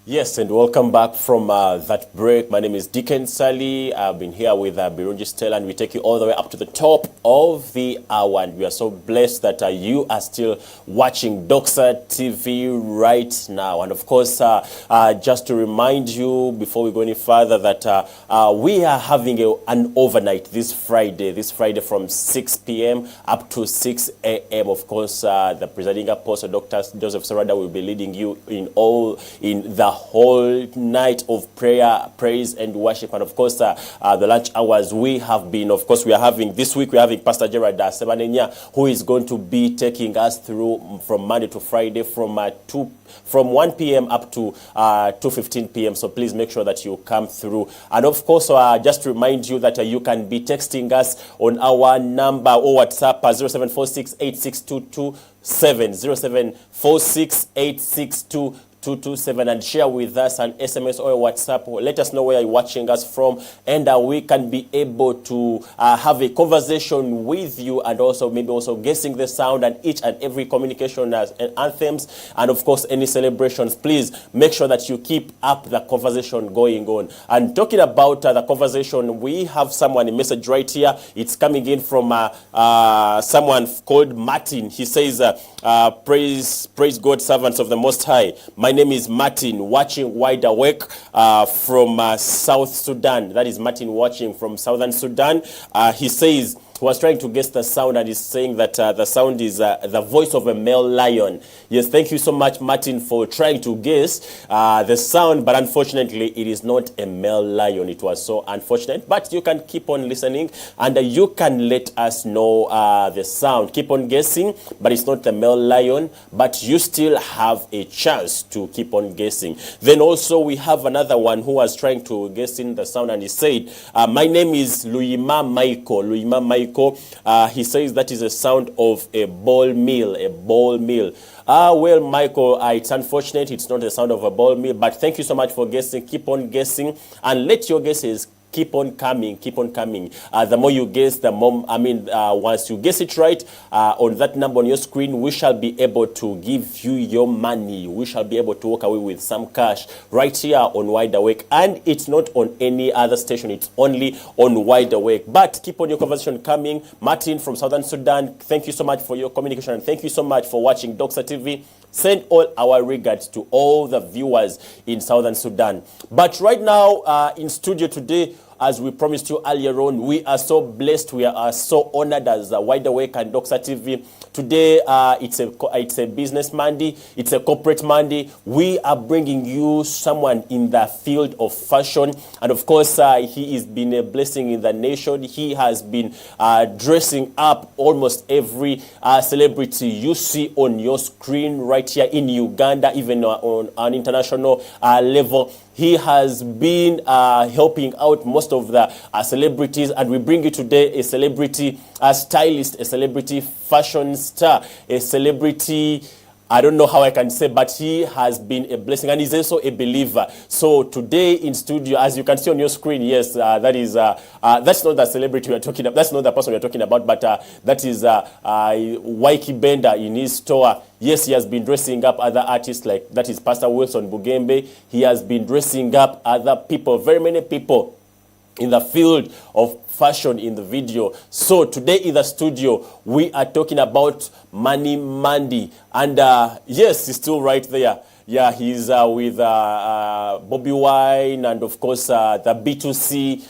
Yes, and welcome back from that break. My name is Deacon Sally. I've been here with Birunji Stella, and we take you all the way up to the top of the hour. And we are so blessed that you are still watching Doxa TV right now. And of course, just to remind you before we go any further that we are having an overnight this Friday from 6 p.m. up to 6 a.m. Of course, the presiding apostle, Dr. Joseph Sarada, will be leading you in the whole night of prayer, praise, and worship. And of course, the lunch hours we are having this week. We're having Pastor Gerard Sebanenya, who is going to be taking us through from Monday to Friday from 1 p.m. up to 2:15 p.m. So please make sure that you come through. And of course, just to remind you that you can be texting us on our number or WhatsApp 0746 8622 0746 862 227 and share with us an SMS or a WhatsApp. Let us know where you're watching us from, and we can be able to have a conversation with you, and also maybe also guessing the sound and each and every communication and anthems, and of course any celebrations. Please make sure that you keep up the conversation going on. And talking about the conversation, we have someone, a message right here. It's coming in from someone called Martin. He says, praise God, servants of the Most High. My name is Martin, watching Wide Awake from South Sudan. That is Martin watching from Southern Sudan. He says he was trying to guess the sound, and he's saying that the sound is the voice of a male lion. Yes, thank you so much, Martin, for trying to guess the sound, but unfortunately, it is not a male lion. It was so unfortunate, but you can keep on listening, and you can let us know the sound. Keep on guessing, but it's not the male lion, but you still have a chance to keep on guessing. Then also, we have another one who was trying to guess in the sound, and he said, my name is Luima Michael. He says that is a sound of a ball mill, well, Michael, it's unfortunate it's not the sound of a ball mill, but thank you so much for guessing. Keep on guessing, and let your guesses keep on coming. The more you guess, the more, once you guess it right, on that number on your screen, we shall be able to give you your money. We shall be able to walk away with some cash right here on Wide Awake. And it's not on any other station. It's only on Wide Awake. But keep on your conversation coming. Martin from Southern Sudan, thank you so much for your communication. And thank you so much for watching Doxa TV. Send all our regards to all the viewers in Southern Sudan. But right now, in studio today, as we promised you earlier on, we are so blessed, we are so honored as Wide Awake and Doxa TV. Today, it's a business Monday, it's a corporate Monday. We are bringing you someone in the field of fashion. And of course, he has been a blessing in the nation. He has been dressing up almost every celebrity you see on your screen right here in Uganda, even on an international level. He has been helping out most of the celebrities, and we bring you today a celebrity stylist, a celebrity fashion star, a celebrity, I don't know how I can say, but he has been a blessing, and he's also a believer. So today in studio, as you can see on your screen, yes, that's not the celebrity we are talking about. That's not the person we are talking about, but that is Waiki Bender in his store. Yes, he has been dressing up other artists, like that is Pastor Wilson Bugembe. He has been dressing up other people, very many people in the field of fashion in the video. So today in the studio, we are talking about Money Monday. And yes, he's still right there. Yeah, he's with Bobby Wine and of course the B2C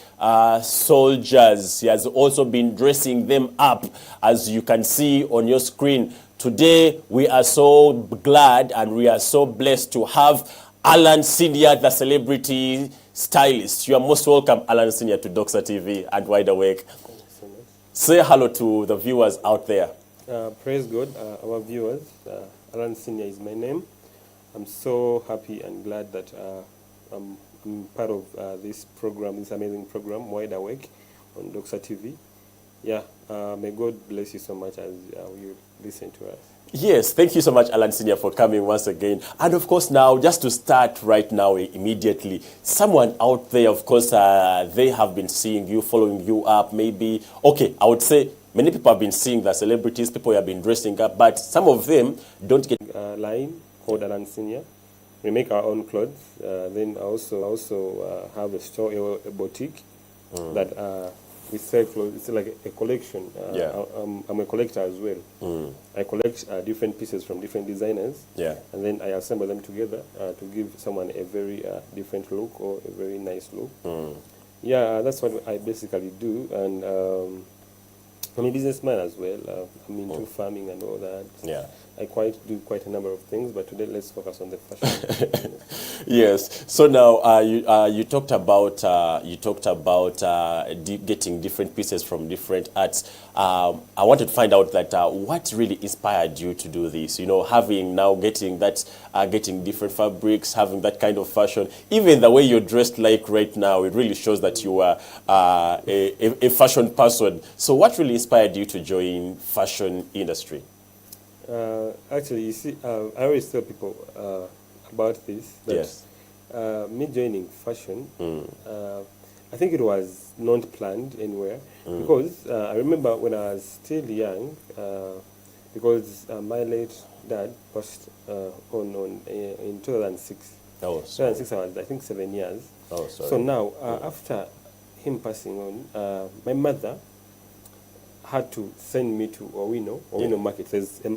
soldiers. He has also been dressing them up, as you can see on your screen. Today, we are so glad and we are so blessed to have Allan Senior, the celebrity stylist. You are most welcome, Allan Senior, to Doxa TV and Wide Awake. Thank you so much. Say hello to the viewers out there. Praise God, our viewers. Allan Senior is my name. I'm so happy and glad that I'm part of this program, this amazing program, Wide Awake, on Doxa TV. Yeah, may God bless you so much as you listen to us. Yes, thank you so much, Allan Senior, for coming once again. And of course now, just to start right now immediately, someone out there, of course, they have been seeing you, following you up, maybe. Okay, I would say many people have been seeing the celebrities, people have been dressing up, but some of them don't get Line called Allan Senior. we make our own clothes. Then I also have a store, a boutique that we sell clothes. It's like a collection. I'm a collector as well. I collect different pieces from different designers. And then I assemble them together to give someone a very different look or a very nice look. Yeah, that's what I basically do. And I'm a businessman as well. I'm into farming and all that. I do quite a number of things, but today let's focus on the fashion. Yes. So now you talked about getting different pieces from different arts. I wanted to find out that what really inspired you to do this. You know, getting different fabrics, having that kind of fashion, even the way you're dressed like right now, it really shows that you are a fashion person. So what really inspired you to join fashion industry? Actually, you see, I always tell people about this. That, me joining fashion, I think it was not planned anywhere. Because I remember when I was still young, because my late dad passed on in 2006. 2006, I was, I think, 7 years. So now, after him passing on, my mother had to send me to Owino Market. There's a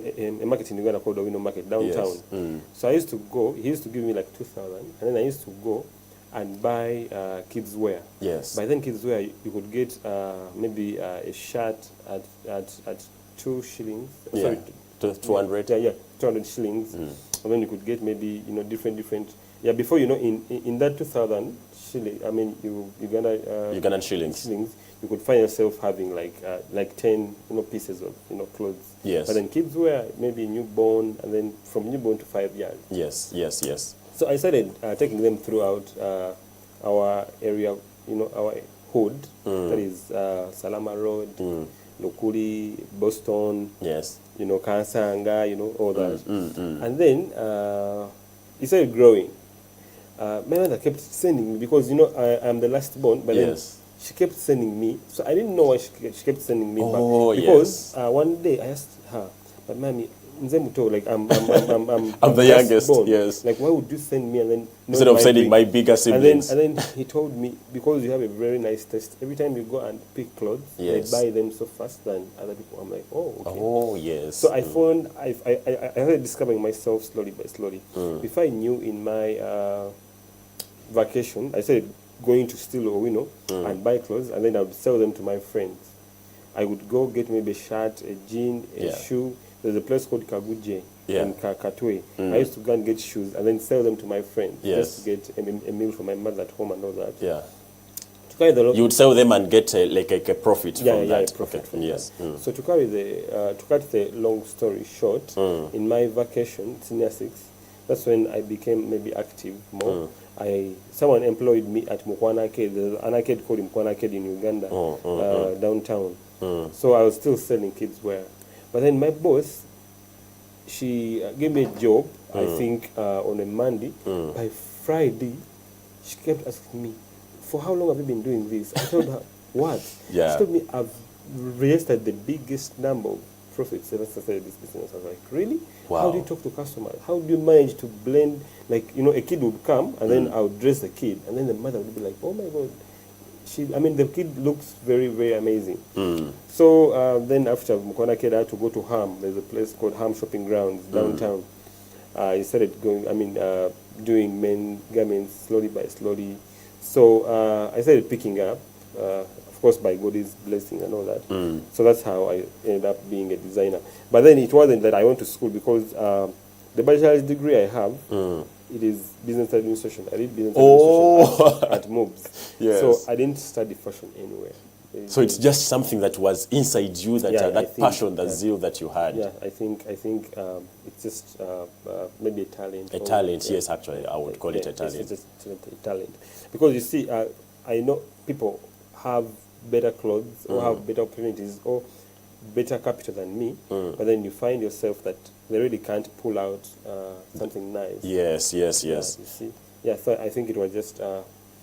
market in Uganda called Owino Market downtown. So I used to go. He used to give me like 2,000, and then I used to go and buy kids wear. By then, kids wear you could get maybe a shirt at 2 shillings. Sorry, 200. 200 shillings, and then you could get maybe different. Yeah, before in that 2,000 shilling, I mean Ugandan shillings. You could find yourself having like 10 pieces of clothes. But then kids wear maybe newborn, and then from newborn to 5 years. So I started taking them throughout our area, our hood, that is Salama Road, Lukuri, Boston, Kansanga, all that. And then it started growing. My mother kept sending me because I am the last born, but then she kept sending me. So I didn't know why she kept sending me back. Because one day I asked her, but mommy, like I'm the youngest born. Like, why would you send me and then instead of sending my bigger siblings? And then he told me, because you have a very nice taste, every time you go and pick clothes, they buy them so fast than other people. I'm like, oh, okay. So I found I started discovering myself slowly by slowly. Before I knew, in my vacation, I started going to Still Owino and buy clothes, and then I would sell them to my friends. I would go get maybe a shirt, a jean, a shoe. There's a place called Kaguje in Katwe. I used to go and get shoes and then sell them to my friends just to get a meal for my mother at home and all that. You would sell them and get a profit from that. Profit from that. So to cut the long story short, in my vacation, senior 6, that's when I became maybe active more. Someone employed me at Mukwana Arcade. There's an arcade called Mukwana Arcade in Uganda, downtown. So I was still selling kids wear. But then my boss, she gave me a job, I think, on a Monday. By Friday, she kept asking me, for how long have you been doing this? I told her, what? She told me, I've registered the biggest number of profits ever started this business. I was like, really? Wow. How do you talk to customers? How do you manage to blend, like, a kid would come, and then I would dress the kid, and then the mother would be like, oh my God. The kid looks very, very amazing. So then after Mukwana Kid, I had to go to Ham. There's a place called Ham Shopping Grounds downtown. I started doing men garments slowly by slowly. So I started picking up, of course, by God's blessing and all that. So that's how I ended up being a designer. But then it wasn't that I went to school, because the bachelor's degree I have, it is business administration. I did business administration at MOBS. So I didn't study fashion anywhere. So it's just something that was inside you, that passion, that zeal that you had. Yeah, I think it's just maybe a talent. A talent, yes, actually, I would call it a talent. It's just a talent. Because you see, I know people have better clothes or have better opportunities or better capital than me, but then you find yourself that they really can't pull out something nice. Yes. You see? Yeah, so I think it was just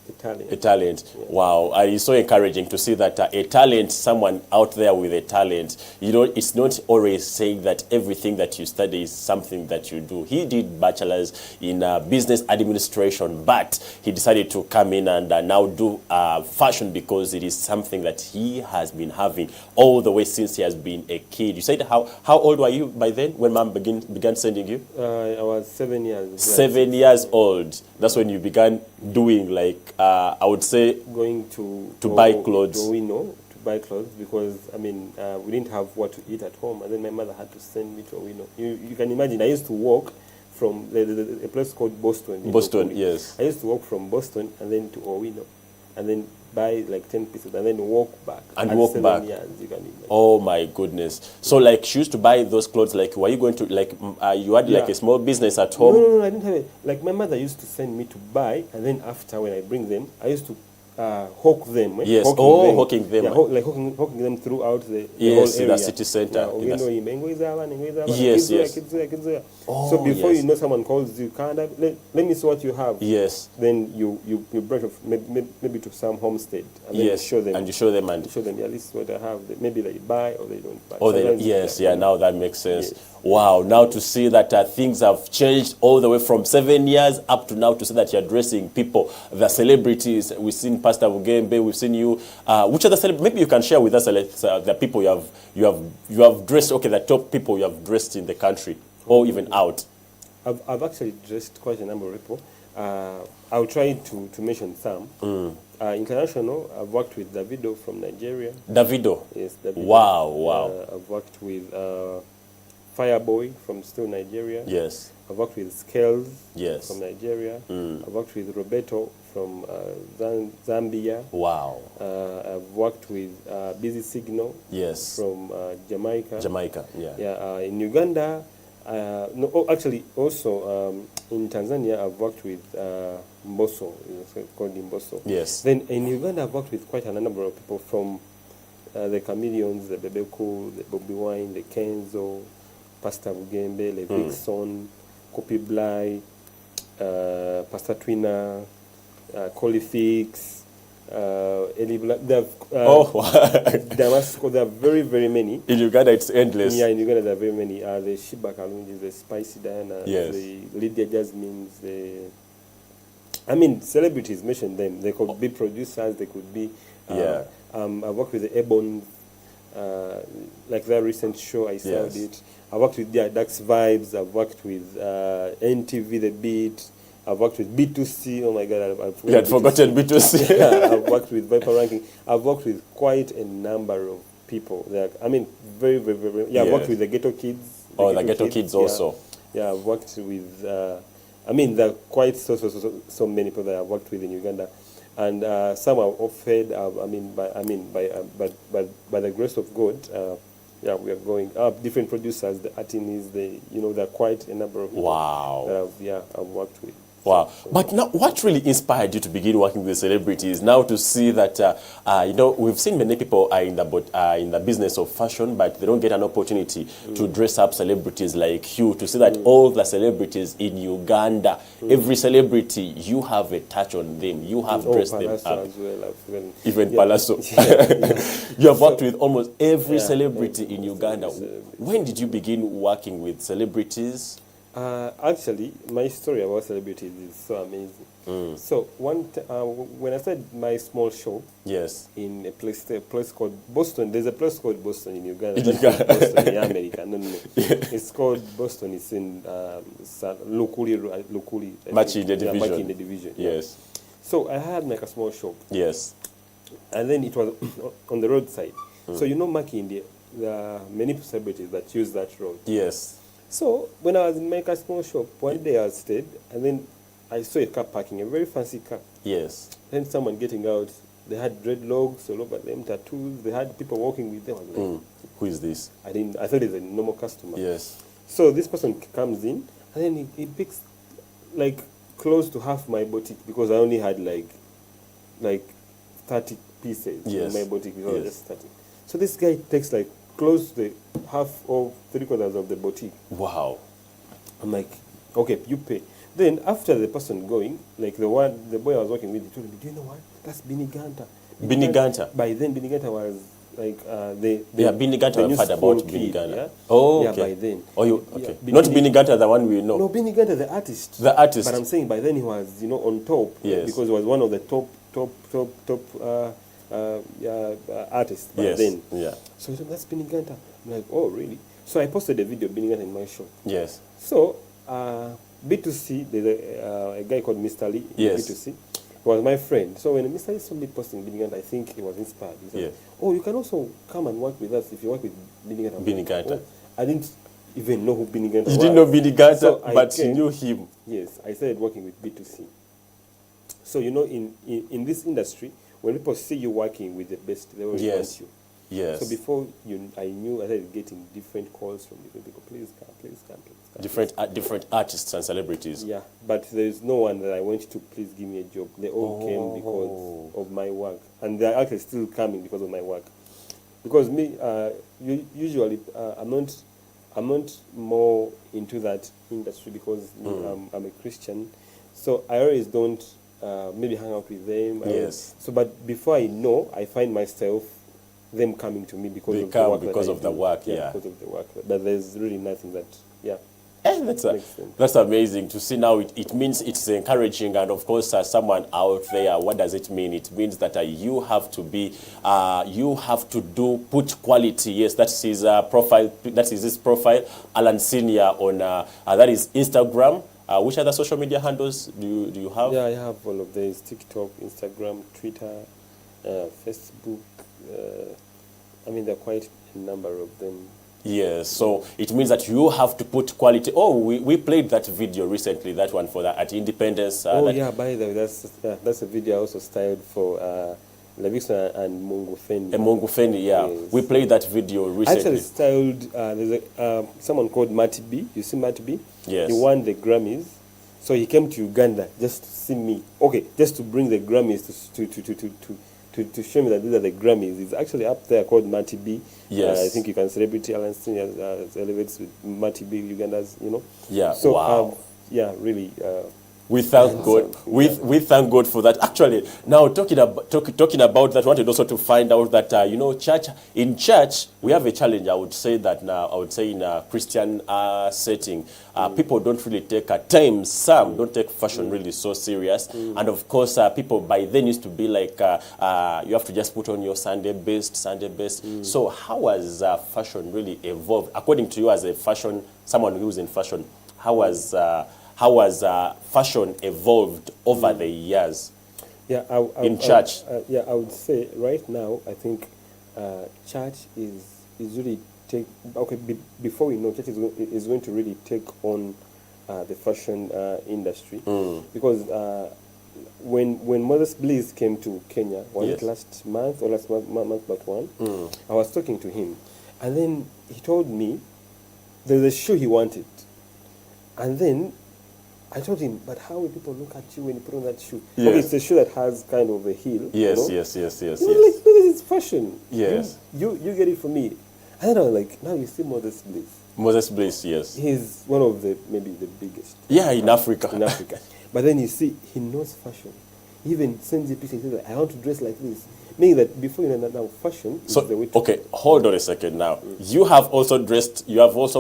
a talent. A talent. Yeah. Wow. It's so encouraging to see that a talent, someone out there with a talent, it's not always saying that everything that you study is something that you do. He did bachelor's in business administration, but he decided to come in and now do fashion because it is something that he has been having all the way since he has been a kid. You said, how old were you by then when mom began sending you? I was 7 years. 7 years old. That's when you began doing, like, I would say, Going to buy clothes. To buy clothes because, I mean, we didn't have what to eat at home. And then my mother had to send me to Owino. You can imagine, I used to walk from a place called Boston. Boston, yes. I used to walk from Boston and then to Owino. And then buy like 10 pieces and then walk back. And at walk 7 back. Years, you can imagine. Oh my goodness. So like she used to buy those clothes, like were you going to, like you had like a small business at home? No, I didn't have it. Like my mother used to send me to buy, and then after when I bring them, I used to hawk them. Yes, hawking them. Yeah, hawking them throughout the Yes, whole area. the city center. Yes. Yes. Oh, So before yes. you know, someone calls you, let me see what you have. Yes. Then you brush off maybe to some homestead, and then Yes. you show them. And you show them and Yeah, this is what I have. Maybe they buy or they don't buy. oh, they, Sometimes, yes, yeah, now that makes sense. Yes. Wow, now to see that things have changed all the way from 7 years up to now to see that you're dressing people, the celebrities. We've seen Pastor Mugembe, we've seen you. Which other celebrities? Maybe you can share with us the people you have dressed, okay, the top people you have dressed in the country or even out. I've actually dressed quite a number of people. I'll try to mention some. International, I've worked with Davido from Nigeria. Davido? Yes, Davido. Wow. I've worked with Fireboy from still Nigeria. Yes. I've worked with Scales Yes. from Nigeria. I've worked with Roberto from Zambia. Wow. I've worked with Busy Signal Yes. from Jamaica. Jamaica, yeah. In Uganda, actually, also in Tanzania, I've worked with Mbosso, it's called Mbosso. Yes. Then in Uganda, I've worked with quite a number of people from the Chameleons, the Bebeku, the Bobby Wine, the Kenzo, Pastor Mugembe, the Vixen, Kopi Bly, Pastor Twina, Colifix, Eli Black. Damasco, there are very, very many. In Uganda, it's endless. Yeah, in Uganda, there are very many. The Shiba Kalunjis, the Spicy Diana, Yes. the Lydia Jasmines, I mean, celebrities, mention them. They could be producers, they could be... Yeah. I worked with the Ebon, like that recent show, I served Yes. it. I worked with Dax Vibes, I've worked with NTV The Beat, I've worked with B2C, oh my God, You had forgotten B2C. Yeah, I've worked with Viper Ranking. I've worked with quite a number of people. I mean, very, very, very... Yeah, I've worked with the Ghetto Kids. The Ghetto Kids also. Yeah, I've worked with... I mean, there are quite so many people that I've worked with in Uganda. And some are offered, by the grace of God, yeah, we are going up. Different producers, the Artinis, there are quite a number of people Wow. that I've worked with. Wow. But now, what really inspired you to begin working with celebrities? Now to see that, we've seen many people are in the business of fashion, but they don't get an opportunity to dress up celebrities like you. To see that all the celebrities in Uganda, every celebrity, you have a touch on them. You have dressed them Palazzo up. as well. Even Palazzo. You have worked with almost every celebrity in Uganda. When did you begin working with celebrities? Actually, my story about celebrities is so amazing. So when I started my small shop, yes, in a place called Boston. There's a place called Boston in Uganda. In Uganda. Boston in America. No. It's called Boston. It's in Lukuli. Much in the division. Much in the division. Yes. So I had like a small shop. Yes. And then it was on the roadside. So Maki, in there are many celebrities that use that road. Yes. So when I was in my small shop, one day I stayed, and then I saw a car parking, a very fancy car. Yes. Then someone getting out. They had dreadlocks all over them, tattoos. They had people walking with them. I was like, who is this? I thought it's a normal customer. Yes. So this person comes in, and then he picks like close to half my boutique because I only had like 30 pieces in my boutique because I was just starting. So this guy takes like close to half or 3/4 of the boutique. Wow. I'm like, okay, you pay. Then after the person going, like the boy I was working with, he told me, do you know what? That's Benny Ganta. Benny Ganta. By then, Benny Ganta was like Benny Ganta, I've heard about Benny kid, Ganta. yeah? Oh, yeah, okay. by then. Oh, you okay? Yeah, Not Benny Ganta, the one we know. No, Benny Ganta, the artist. The artist. But I'm saying by then he was, you know, on top. Yes. Because he was one of the top artists by Yes. then. Yeah. So he said, that's Benny Ganta. I'm like, oh, really? So I posted a video of Benny Ganta in my shop. Yes. So, B2C, there's a guy called Mr. Lee in Yes. B2C. He was my friend. So when Mr. Lee saw me posting Benny Ganta, I think he was inspired. He said, Yeah. oh, you can also come and work with us if you work with Benny Ganta. Benny Ganta. Oh, I didn't even know who Benny Ganta was. You didn't know Benny Ganta, So I but you came- knew him. Yes, I started working with B2C. So, you know, in this industry, when people see you working with the best, they always Yes. want you. Yes. So before I started getting different calls from different people. Please come, please come, please come. Different artists and celebrities. Yeah, but there's no one that I went to, please give me a job. They all came because of my work. And they're actually still coming because of my work. Because me, usually, I'm not more into that industry because I'm a Christian. So I always don't maybe hang out with them. Yes. But before I know, I find myself them coming to me because They of come the work. because of the work, yeah. Because of the work. But there's really nothing that, yeah. Makes sense. That's amazing to see now. It means it's encouraging, and of course, as someone out there, what does it mean? It means that you have to be, put quality. Yes, that is his profile. That is his profile, Allan Senior on that is Instagram. Which other social media handles do you have? Yeah, I have all of these: TikTok, Instagram, Twitter, Facebook. I mean, there are quite a number of them. Yes, so it means that you have to put quality. Oh, we played that video recently, that one for the at Independence. Yeah, by the way, that's a video I also styled for Lavisa and Mungufeni. Mungufeni, yeah. Yes. We played that video recently. I actually styled, there's someone called Matty B. You see Matty B? Yes. He won the Grammys. So he came to Uganda just to see me. Okay, just to bring the Grammys to show me that these are the Grammys. It's actually up there called Matty B. Yes. I think you can celebrity Allan Senior elevates with Matty B, Uganda's, you know. Yeah, So, wow. yeah, really. We thank God. We thank God for that. Actually, now talking about that, I wanted also to find out that you know, in church we have a challenge. I would say that now. I would say in a Christian setting, people don't really take some don't take fashion really so serious, and of course, people by then used to be like, you have to just put on your Sunday best. So how has fashion really evolved according to you as someone who's in fashion? How has fashion evolved over the years? Yeah, in church? I would say right now, I think church is really before we know, church is going to really take on the fashion industry because when Moses Bliss came to Kenya, was it last month or last month but one? I was talking to him, and then he told me there's a shoe he wanted, and then I told him, but how will people look at you when you put on that shoe? Yes. Okay, it's a shoe that has kind of a heel. Yes, you know? yes. He was like, no, this is fashion. Yes. You get it from me. And then I was like, now you see Moses Bliss. Moses Bliss, yes. He's one of maybe the biggest. Yeah, in Africa. In Africa. But then you see, he knows fashion. He even sends you pictures. He says, I want to dress like this. Meaning that before you know that now, fashion is the way to... Okay, hold on a second now. You have also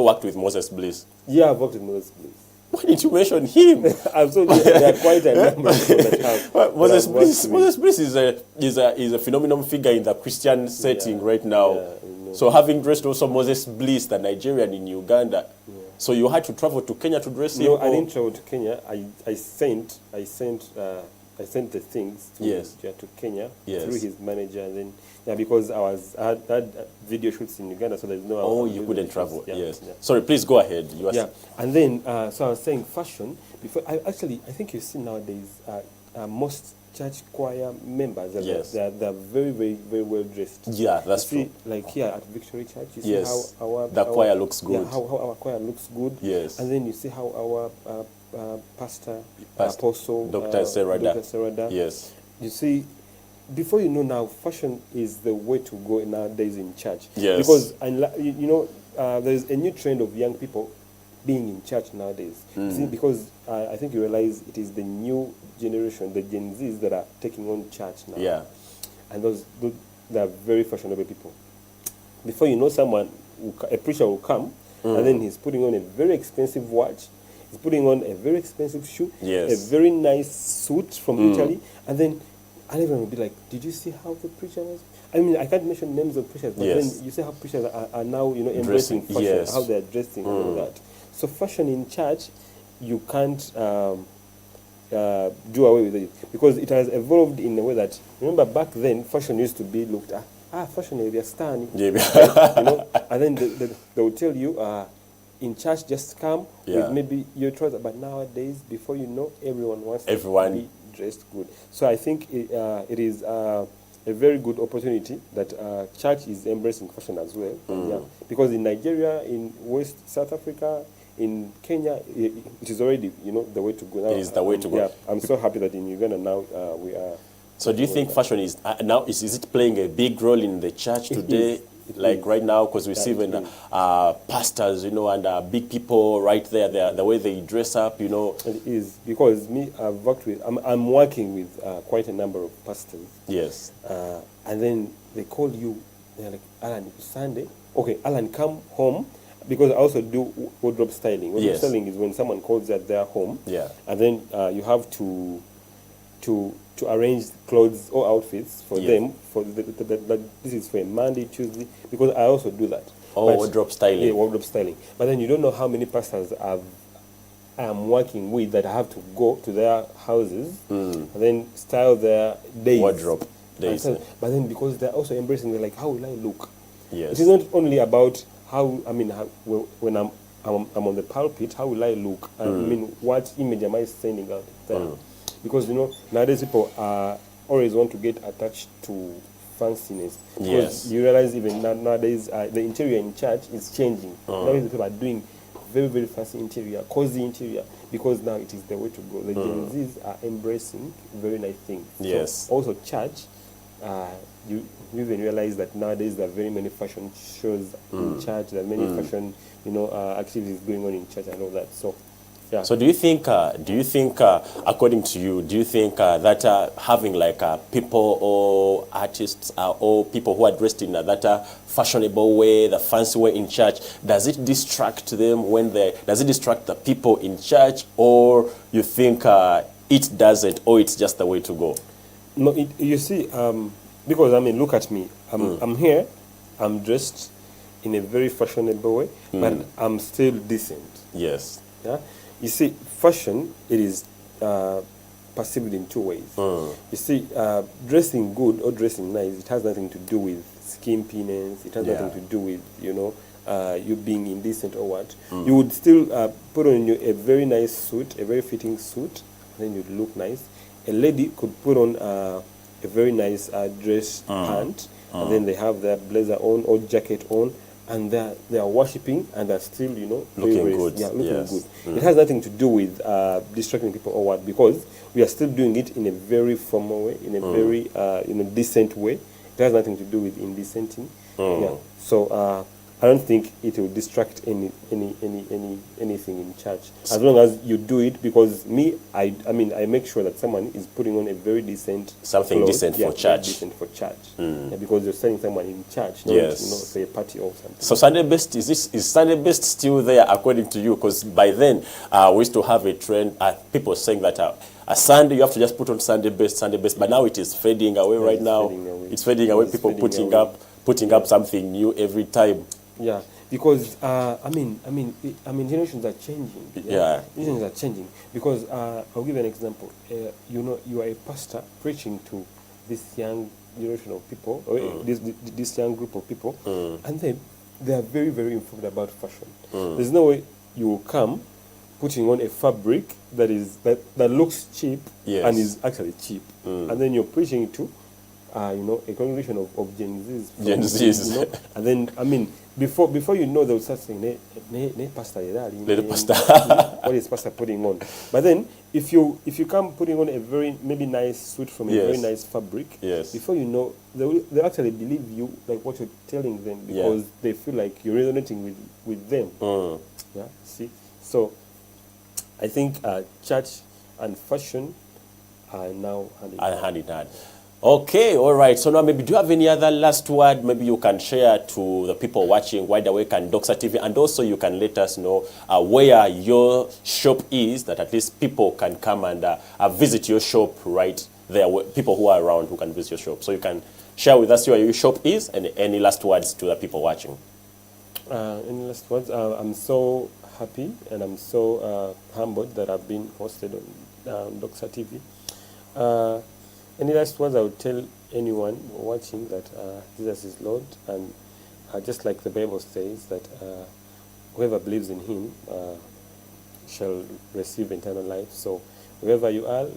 worked with Moses Bliss. Yeah, I've worked with Moses Bliss. Why didn't you mention him? Absolutely, there are quite a number of people that have. Moses Bliss is a phenomenal figure in the Christian setting right now. Yeah, so having dressed also Moses Bliss, the Nigerian in Uganda, so you had to travel to Kenya to dress him. No, I didn't travel to Kenya. I sent the things to Kenya through his manager, and then because I had video shoots in Uganda, so there's no. Oh, you couldn't travel. Yeah, yes. Yeah. Sorry, please go ahead. And then so I was saying fashion. Before I think you see nowadays most church choir members. They're very, very, very well dressed. Yeah, that's true. Like here at Victory Church, you see how our choir looks good. Yeah, how our choir looks good. Yes. And then you see how our pastor, apostle, Dr. Serada. Yes. You see, before you know now, fashion is the way to go nowadays in church. Yes. Because there's a new trend of young people being in church nowadays. See, because I think you realize it is the new generation, the Gen Zs, that are taking on church now. Yeah. And those they are very fashionable people. Before you know, someone, a preacher will come, and then he's putting on a very expensive watch, he's putting on a very expensive shoe, Yes. a very nice suit from Italy, and then everyone will be like, did you see how the preacher was? I mean, I can't mention names of preachers, but Yes. then you see how preachers are now, embracing Dressing, fashion, yes. how they're dressing and all that. So fashion in church, you can't do away with it, because it has evolved in a way that, remember back then, fashion used to be looked at, fashion, they're stunning, Yeah. right? And then they will tell you, in church, just come with maybe your trousers. But nowadays, before you know, everyone wants to be dressed good. So I think it is a very good opportunity that church is embracing fashion as well. Yeah, because in Nigeria, in West South Africa, in Kenya, it is already the way to go. Now, It is the way to go. Yeah, I'm so happy that in Uganda now we are. So do you think fashion is now is it playing a big role in the church today? It is. Right now, because we see even pastors, and big people right there, the way they dress up, It is, because I'm working with quite a number of pastors. Yes. And then they call you, they're like, Allan, it's Sunday. Okay, Allan, come home. Because I also do wardrobe styling. Wardrobe styling is when someone calls at their home. Yeah. And then you have to arrange clothes or outfits for them. This is for a Monday, Tuesday, because I also do that. Wardrobe styling. Yeah, wardrobe styling. But then you don't know how many pastors I am working with that I have to go to their houses and then style their days. Wardrobe days. But then because they're also embracing, they're like, how will I look? Yes. It is not only about when I'm on the pulpit, how will I look? I mean, what image am I sending out there? Because nowadays people always want to get attached to fanciness. Because you realize even nowadays the interior in church is changing. Nowadays people are doing very, very fancy interior, cozy interior, because now it is the way to go. The Gen Zs are embracing very nice things. Yes. So also church, you even realize that nowadays there are very many fashion shows in church. There are many fashion, activities going on in church and all that. So, yeah. So do you think, according to you, do you think that having like people or artists or people who are dressed in that fashionable way, the fancy way in church, does it distract them does it distract the people in church, or you think it doesn't, or it's just the way to go? No, you see, because look at me. I'm here, I'm dressed in a very fashionable way, but I'm still decent. Yes. Yeah. You see, fashion, it is perceived in two ways. You see, dressing good or dressing nice, it has nothing to do with skimpiness. It has nothing to do with, you being indecent or what. You would still put on you a very nice suit, a very fitting suit, and then you'd look nice. A lady could put on a very nice dress pant, and then they have their blazer on or jacket on, and they are worshiping, and they're still, looking good. Yeah, looking good. It has nothing to do with distracting people or what, because we are still doing it in a very formal way, in a very decent way. It has nothing to do with indecenting. Yeah. So I don't think it will distract anything in church, as long as you do it. Because I make sure that someone is putting on a very decent decent for church. Decent for church. Yeah, because you're sending someone in church, not for a party or something. So Sunday best is Sunday best still there according to you? Because by then we used to have a trend. People saying that a Sunday you have to just put on Sunday best, but now it is fading away. Right now, it's fading away. People putting up something new every time. Yeah, because generations are changing. Generations are changing. Because I'll give you an example. You are a pastor preaching to this young generation of people, or this young group of people, and they are very, very informed about fashion. There's no way you will come putting on a fabric that looks cheap and is actually cheap, and then you're preaching to a congregation of Gen Zs. And then before you know, they'll start saying, "Ne pastor, what is pastor putting on?" But then if you come putting on a very maybe nice suit from a very nice fabric, before you know, they'll actually believe you, like what you're telling them, because they feel like you're resonating with them. Yeah, see. So I think church and fashion are now hand in hand. Hand in hand. Okay, all right. So now maybe do you have any other last word maybe you can share to the people watching Wide Awake and Doxa TV, and also you can let us know where your shop is, that at least people can come and visit your shop right there, people who are around who can visit your shop. So you can share with us where your shop is and any last words to the people watching. Any last words? I'm so happy and I'm so humbled that I've been hosted on Doxa TV. Any last words I would tell anyone watching that Jesus is Lord, and just like the Bible says that whoever believes in him shall receive eternal life. So wherever you are,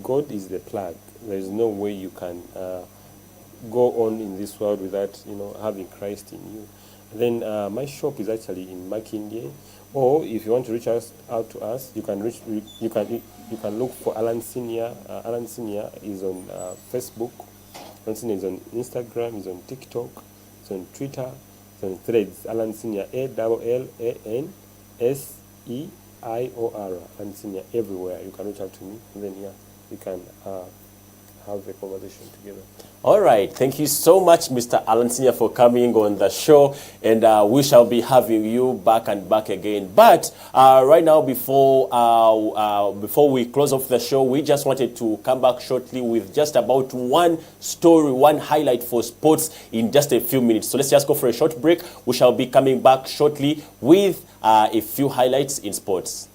God is the plug. There is no way you can go on in this world without having Christ in you. Then my shop is actually in Makindye, or if you want to reach out to us, you can look for Allan Senior. Allan Senior is on Facebook. Allan Senior is on Instagram. Is on TikTok. It's on Twitter. It's on Threads. Allan Senior, ALLANSEIOR. Allan Senior everywhere. You can reach out to me. And then we can have a conversation together. All right. Thank you so much, Mr. Allan Senior, for coming on the show. And we shall be having you back and back again. But right now, before we close off the show, we just wanted to come back shortly with just about one story, one highlight for sports in just a few minutes. So let's just go for a short break. We shall be coming back shortly with a few highlights in sports.